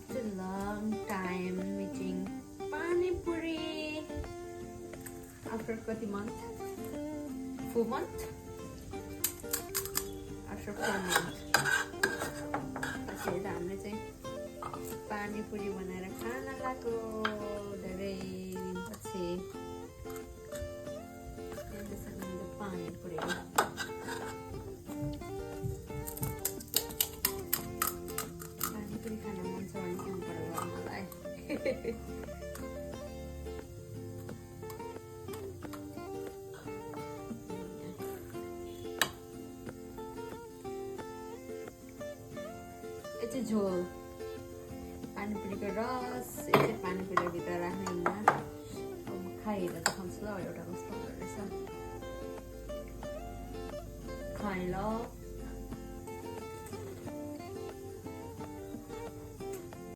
after a long time meeting Pani Puri after kati month? 4 month? After 4 months. त्यसैले हामीले चाहिँ पानी पुरी बनाएर खान लाग्यो धेरै दिनपछि पानी पुरी खान मन छ भने काम पर्यो मलाई यति झोल पानीपुरीको रस यति पानीपुरी भित्र राख्ने हुन्न अब म खाएर देखाउँछु ल एउटा कस्तो हुँदो रहेछ खाएँ ल